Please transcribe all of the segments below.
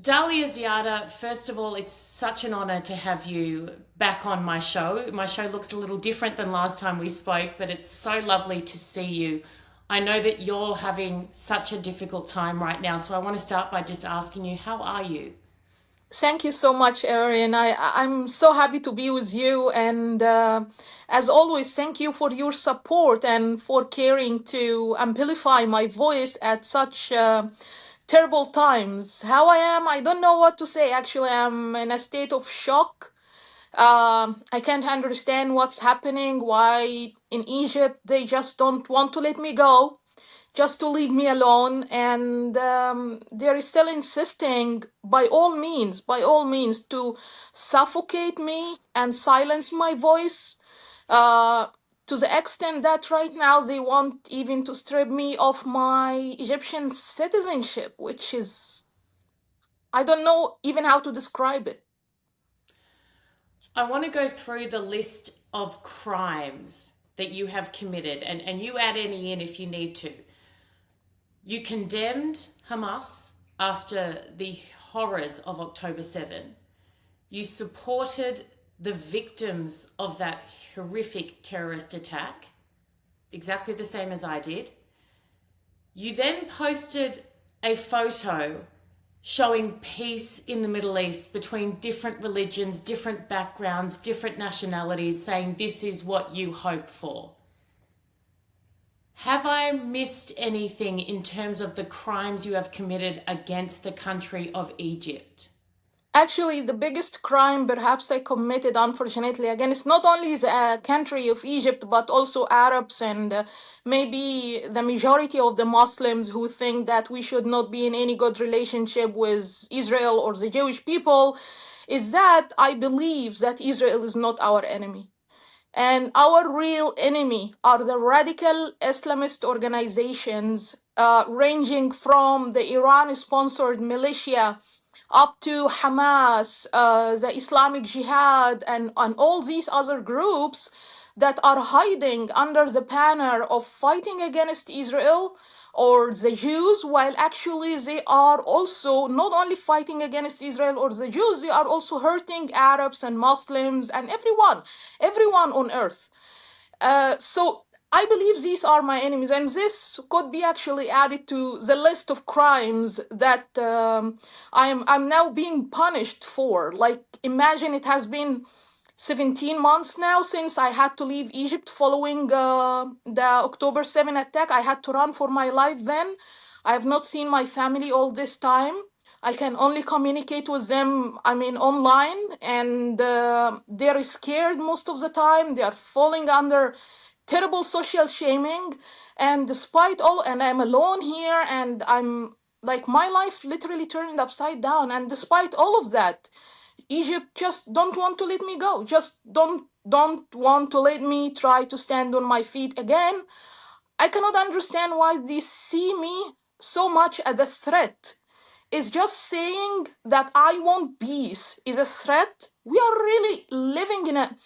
Dalia Ziada, first of all, it's such an honor to have you back on my show. My show looks a little different than last time we spoke, but it's so lovely to see you. I know that you're having such a difficult time right now, so I want to start by just asking you, how are you? Thank you so much, Erin. I'm so happy to be with you. And as always, thank you for your support and for caring to amplify my voice at such terrible times. How I am, I don't know what to say. Actually, I'm in a state of shock. I can't understand what's happening, why in Egypt they just don't want to let me go, just to leave me alone. And they're still insisting, by all means, to suffocate me and silence my voice. Uh, to the extent that right now they want even to strip me of my Egyptian citizenship, which is, I don't know even how to describe it. I want to go through the list of crimes that you have committed, and you add any in if you need to. You condemned Hamas after the horrors of October 7. You supported the victims of that horrific terrorist attack, exactly the same as I did. You then posted a photo showing peace in the Middle East between different religions, different backgrounds, different nationalities, saying this is what you hope for. Have I missed anything in terms of the crimes you have committed against the country of Egypt? Actually, the biggest crime perhaps I committed, unfortunately, again, it's not only the country of Egypt, but also Arabs and maybe the majority of the Muslims who think that we should not be in any good relationship with Israel or the Jewish people, is that I believe that Israel is not our enemy. And our real enemy are the radical Islamist organizations, ranging from the Iran sponsored militia up to Hamas, the Islamic Jihad, and all these other groups that are hiding under the banner of fighting against Israel or the Jews, while actually they are also not only fighting against Israel or the Jews, they are also hurting Arabs and Muslims and everyone on earth. So I believe these are my enemies, and this could be actually added to the list of crimes that I'm now being punished for. Like, imagine it has been 17 months now since I had to leave Egypt following the October 7 attack. I had to run for my life then. I have not seen my family all this time. I can only communicate with them, I mean, online, and they're scared most of the time. They are falling under terrible social shaming. And despite all, and I'm alone here, and I'm like, my life literally turned upside down. And despite all of that, Egypt just don't want to let me go. Just don't want to let me try to stand on my feet again. I cannot understand why they see me so much as a threat. Is just saying that I want peace is a threat. We are really living in a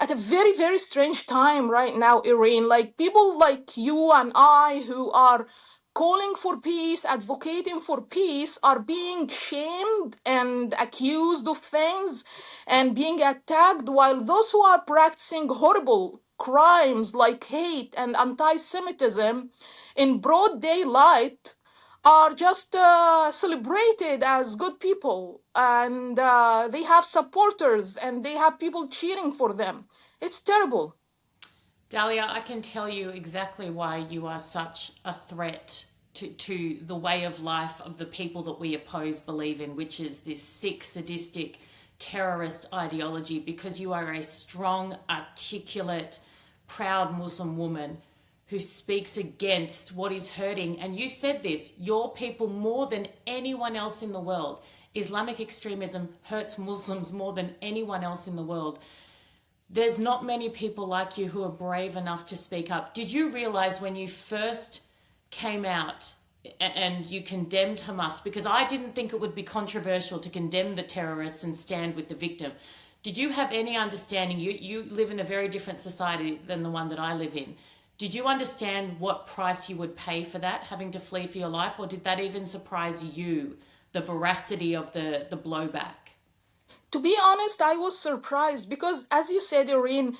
at a very, very strange time right now, Irene. Like, people like you and I who are calling for peace, advocating for peace, are being shamed and accused of things and being attacked, while those who are practicing horrible crimes like hate and anti-Semitism in broad daylight are just celebrated as good people, and they have supporters and they have people cheering for them. It's terrible. Dalia, I can tell you exactly why you are such a threat to the way of life of the people that we oppose believe in, which is this sick, sadistic, terrorist ideology, because you are a strong, articulate, proud Muslim woman who speaks against what is hurting. And you said this, your people more than anyone else in the world. Islamic extremism hurts Muslims more than anyone else in the world. There's not many people like you who are brave enough to speak up. Did you realize when you first came out and you condemned Hamas, because I didn't think it would be controversial to condemn the terrorists and stand with the victim. Did you have any understanding? You live in a very different society than the one that I live in. Did you understand what price you would pay for that, having to flee for your life, or did that even surprise you, the veracity of the blowback? To be honest, I was surprised because, as you said, Irene,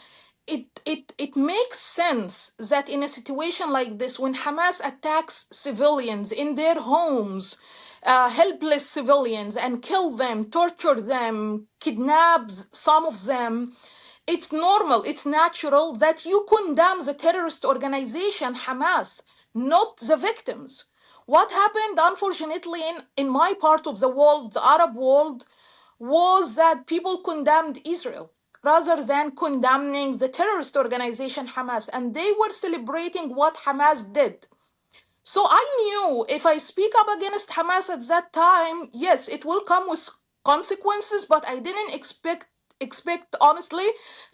it makes sense that in a situation like this, when Hamas attacks civilians in their homes, helpless civilians, and kill them, torture them, kidnaps some of them, it's normal, it's natural that you condemn the terrorist organization Hamas, not the victims. What happened, unfortunately, in my part of the world, the Arab world, was that people condemned Israel rather than condemning the terrorist organization Hamas, and they were celebrating what Hamas did. So I knew if I speak up against Hamas at that time, yes, it will come with consequences, but I didn't expect honestly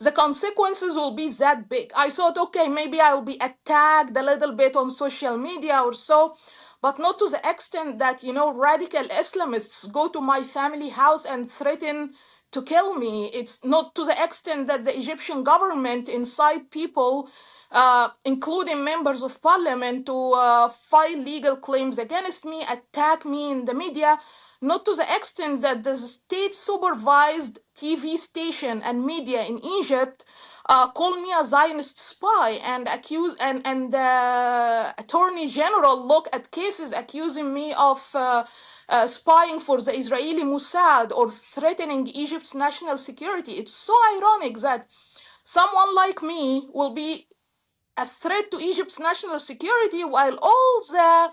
the consequences will be that big. I thought, okay, maybe I'll be attacked a little bit on social media or so, but not to the extent that, radical Islamists go to my family house and threaten to kill me. It's not to the extent that the Egyptian government incite people, including members of parliament, to file legal claims against me, attack me in the media. Not to the extent that the state-supervised TV station and media in Egypt call me a Zionist spy and accuse and the Attorney General look at cases accusing me of spying for the Israeli Mossad or threatening Egypt's national security. It's so ironic that someone like me will be a threat to Egypt's national security while all the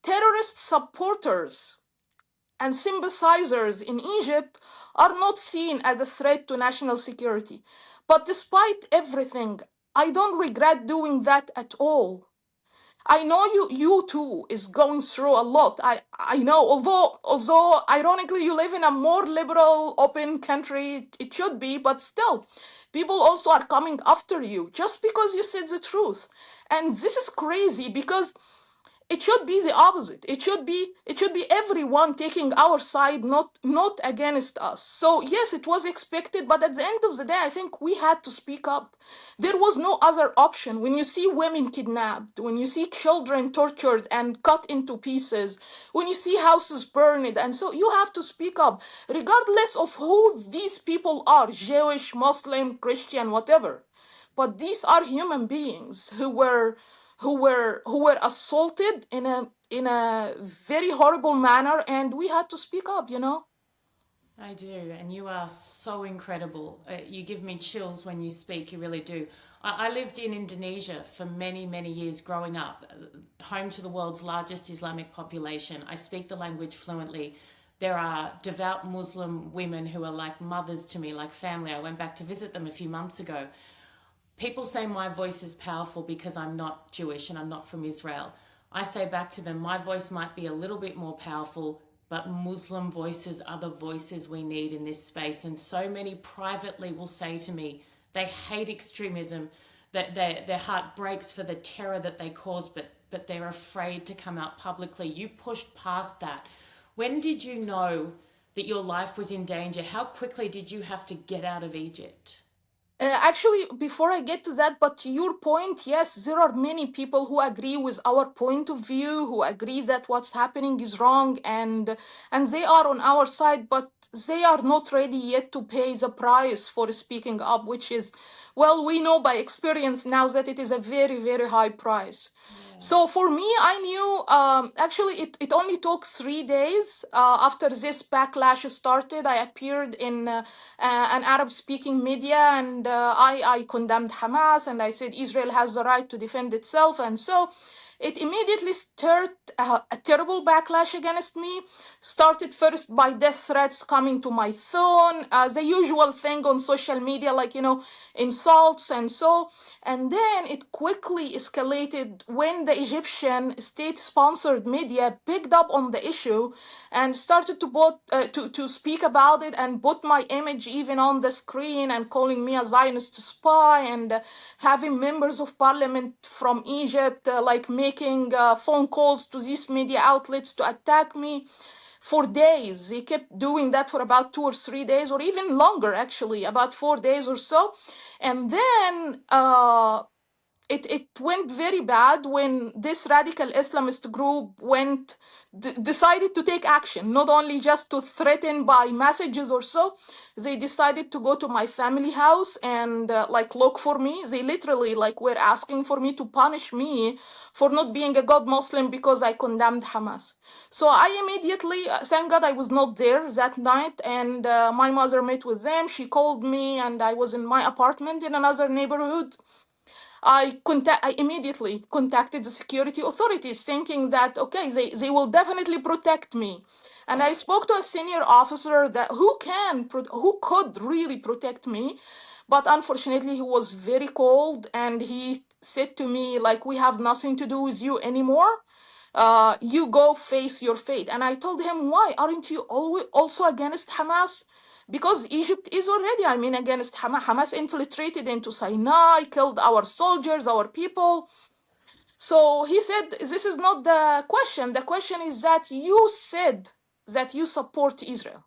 terrorist supporters and sympathizers in Egypt are not seen as a threat to national security. But despite everything, I don't regret doing that at all. I know you too is going through a lot. I know, although ironically you live in a more liberal, open country, it should be, but still, people also are coming after you just because you said the truth. And this is crazy because it should be the opposite. It should be everyone taking our side, not against us. So yes, it was expected, but at the end of the day, I think we had to speak up. There was no other option. When you see women kidnapped, when you see children tortured and cut into pieces, when you see houses burned, and so you have to speak up, regardless of who these people are, Jewish, Muslim, Christian, whatever. But these are human beings who were assaulted in a very horrible manner, and we had to speak up. I do, and you are so incredible. You give me chills when you speak, you really do. I lived in Indonesia for many, many years growing up, home to the world's largest Islamic population. I speak the language fluently. There are devout Muslim women who are like mothers to me, like family. I went back to visit them a few months ago. People say my voice is powerful because I'm not Jewish and I'm not from Israel. I say back to them, my voice might be a little bit more powerful, but Muslim voices are the voices we need in this space. And so many privately will say to me, they hate extremism, that their heart breaks for the terror that they cause, but they're afraid to come out publicly. You pushed past that. When did you know that your life was in danger? How quickly did you have to get out of Egypt? Actually, before I get to that, but to your point, yes, there are many people who agree with our point of view, who agree that what's happening is wrong, and they are on our side, but they are not ready yet to pay the price for speaking up, which is, well, we know by experience now that it is a very, very high price. So for me, I knew, actually, it only took 3 days after this backlash started. I appeared in an Arab speaking media, and I condemned Hamas, and I said Israel has the right to defend itself. And so it immediately stirred a terrible backlash against me. Started first by death threats coming to my phone, the usual thing on social media, like, insults and so. And then it quickly escalated when the Egyptian state-sponsored media picked up on the issue and started to speak about it and put my image even on the screen and calling me a Zionist spy, and having members of parliament from Egypt like making phone calls to these media outlets to attack me for days. They kept doing that for about 2 or 3 days, or even longer, actually, about 4 days or so. And then it went very bad when this radical Islamist group decided to take action, not only just to threaten by messages or so. They decided to go to my family house and like look for me. They literally like were asking for me to punish me for not being a good Muslim because I condemned Hamas. So I immediately, thank God I was not there that night, and my mother met with them. She called me, and I was in my apartment in another neighborhood. I immediately contacted the security authorities thinking that, okay, they will definitely protect me. And I spoke to a senior officer that who could really protect me. But unfortunately, he was very cold, and he said to me, like, we have nothing to do with you anymore. You go face your fate. And I told him, why? Aren't you always also against Hamas? Because Egypt is already, against Hamas. Hamas infiltrated into Sinai, killed our soldiers, our people. So he said, this is not the question. The question is that you said that you support Israel.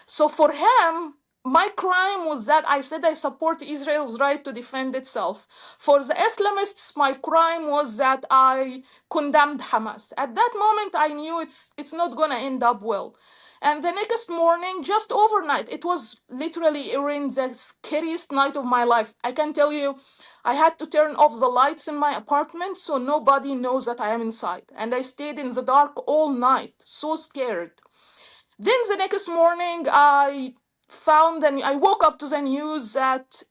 So for him, my crime was that I said I support Israel's right to defend itself. For the Islamists, my crime was that I condemned Hamas. At that moment, I knew it's not going to end up well. And the next morning, just overnight, it was literally, Erin, the scariest night of my life. I can tell you, I had to turn off the lights in my apartment so nobody knows that I am inside. And I stayed in the dark all night, so scared. Then the next morning, I woke up to the news that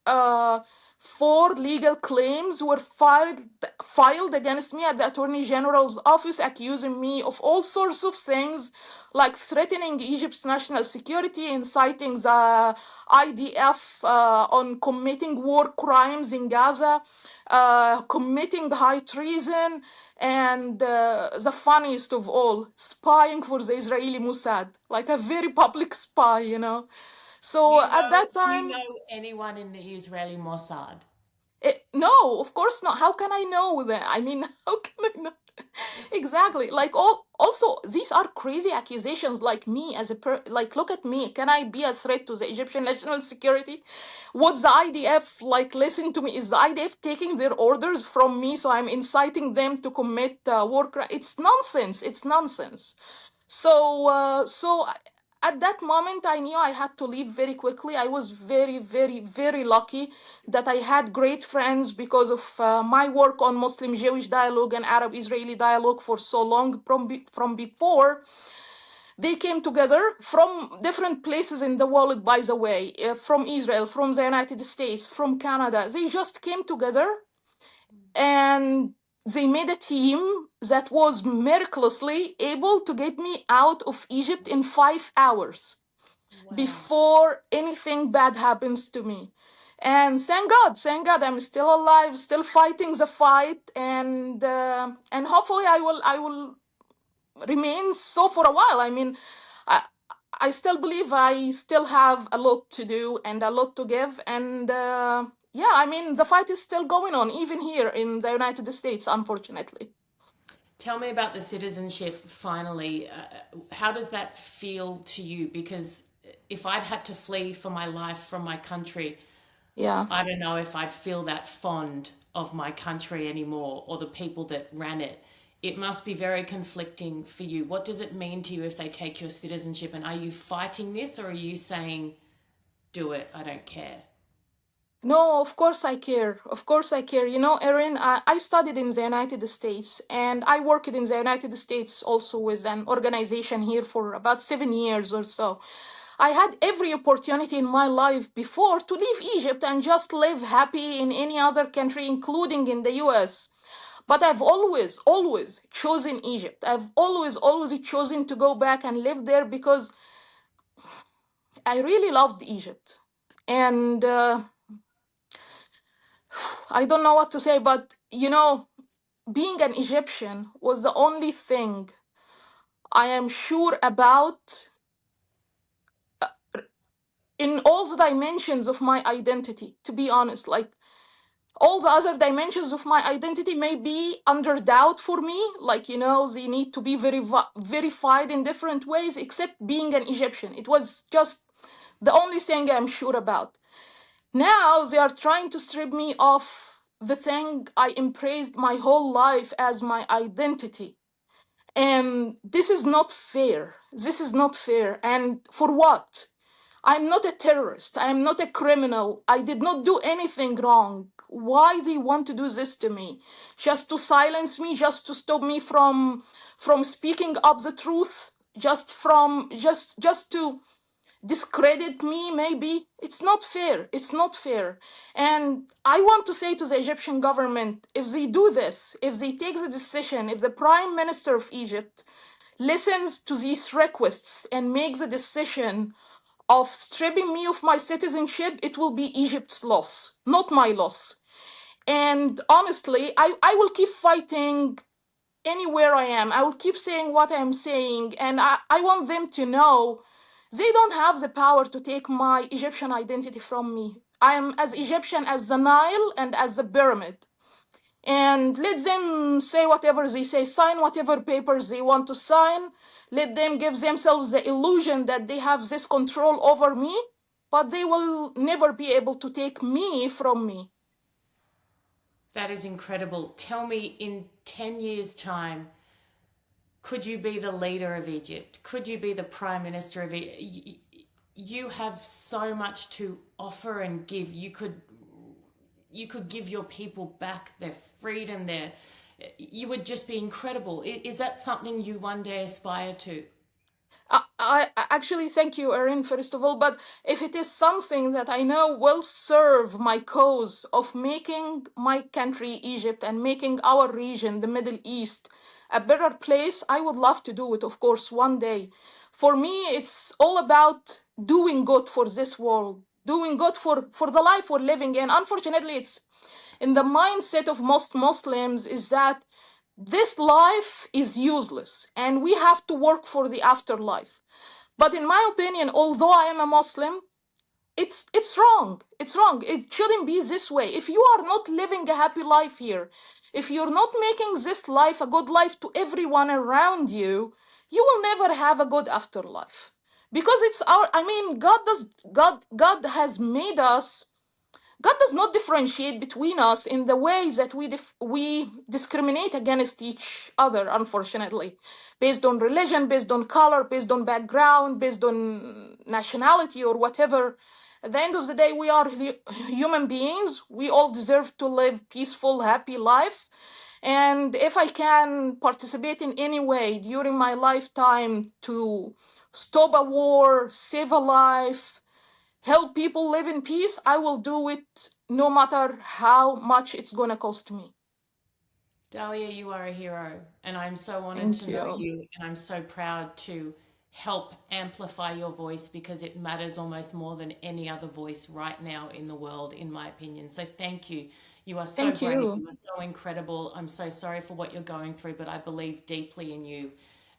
4 legal claims were filed against me at the Attorney General's office, accusing me of all sorts of things, like threatening Egypt's national security, inciting the IDF on committing war crimes in Gaza, committing high treason, and the funniest of all, spying for the Israeli Mossad, like a very public spy, you know. So at that Do you time, know anyone in the Israeli Mossad? no, of course not. How can I know that? How can I know? Exactly. Like also these are crazy accusations. Like me as like, look at me. Can I be a threat to the Egyptian national security? Would the IDF like listen to me? Is the IDF taking their orders from me? So I'm inciting them to commit war crime. It's nonsense. It's nonsense. So at that moment, I knew I had to leave very quickly. I was very, very, very lucky that I had great friends because of my work on Muslim-Jewish dialogue and Arab-Israeli dialogue for so long from before. They came together from different places in the world, by the way, from Israel, from the United States, from Canada. They just came together and they made a team that was miraculously able to get me out of Egypt in 5 hours. Wow. Before anything bad happens to me. And thank God, I'm still alive, still fighting the fight, and hopefully I will remain so for a while. I still believe I still have a lot to do and a lot to give, and the fight is still going on, even here in the United States, unfortunately. Tell me about the citizenship finally. How does that feel to you? Because if I'd had to flee for my life from my country, Yeah. I don't know if I'd feel that fond of my country anymore or the people that ran it. It must be very conflicting for you. What does it mean to you if they take your citizenship? And are you fighting this, or are you saying, do it, I don't care? No, of course I care. Of course I care. You know, Erin, I studied in the United States, and I worked in the United States also with an organization here for about 7 years or so. I had every opportunity in my life before to leave Egypt and just live happy in any other country, including in the US. But I've always, always chosen Egypt. I've always, always chosen to go back and live there because I really loved Egypt. And I don't know what to say, but you know, being an Egyptian was the only thing I am sure about in all the dimensions of my identity, to be honest. Like, all the other dimensions of my identity may be under doubt for me, like, you know, they need to be verified in different ways, except being an Egyptian. It was just the only thing I'm sure about. Now they are trying to strip me of the thing I embraced my whole life as my identity. And this is not fair. This is not fair. And for what? I'm not a terrorist. I'm not a criminal. I did not do anything wrong. Why they want to do this to me? Just to silence me, just to stop me from speaking up the truth, just to discredit me, maybe. It's not fair. It's not fair. And I want to say to the Egyptian government, if they do this, if they take the decision, if the Prime Minister of Egypt listens to these requests and makes the decision of stripping me of my citizenship, it will be Egypt's loss, not my loss. And honestly, I will keep fighting anywhere I am. I will keep saying what I'm saying. And I want them to know they don't have the power to take my Egyptian identity from me. I am as Egyptian as the Nile and as the pyramid. And let them say whatever they say, sign whatever papers they want to sign. Let them give themselves the illusion that they have this control over me, but they will never be able to take me from me. That is incredible. Tell me, in 10 years' time, could you be the leader of Egypt? Could you be the prime minister of Egypt? You have so much to offer and give. You could give your people back their freedom, you would just be incredible. Is that something you one day aspire to? I actually thank you, Erin, first of all. But if it is something that I know will serve my cause of making my country, Egypt, and making our region, the Middle East, a better place, I would love to do it, of course, one day. For me, it's all about doing good for this world, doing good for the life we're living in. Unfortunately, it's in the mindset of most Muslims is that this life is useless and we have to work for the afterlife. But in my opinion, although I am a Muslim, it's wrong. It's wrong. It shouldn't be this way. If you are not living a happy life here, if you're not making this life a good life to everyone around you, you will never have a good afterlife. Because it's our, I mean, God has made us. God does not differentiate between us in the ways that we discriminate against each other, unfortunately, based on religion, based on color, based on background, based on nationality or whatever. At the end of the day, we are human beings. We all deserve to live peaceful, happy life. And if I can participate in any way during my lifetime to stop a war, save a life, help people live in peace, I will do it no matter how much it's going to cost me. Dalia, you are a hero, and I'm so honored Thank to know you. you, and I'm so proud to help amplify your voice because it matters almost more than any other voice right now in the world, in my opinion. So thank you. You are so Thank brave. you. You are so incredible. I'm so sorry for what you're going through, but I believe deeply in you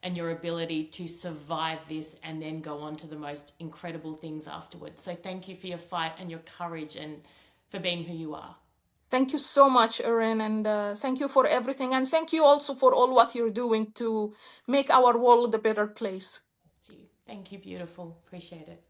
and your ability to survive this and then go on to the most incredible things afterwards. So thank you for your fight and your courage and for being who you are. Thank you so much, Erin, and thank you for everything. And thank you also for all what you're doing to make our world a better place. Thank you, beautiful. Appreciate it.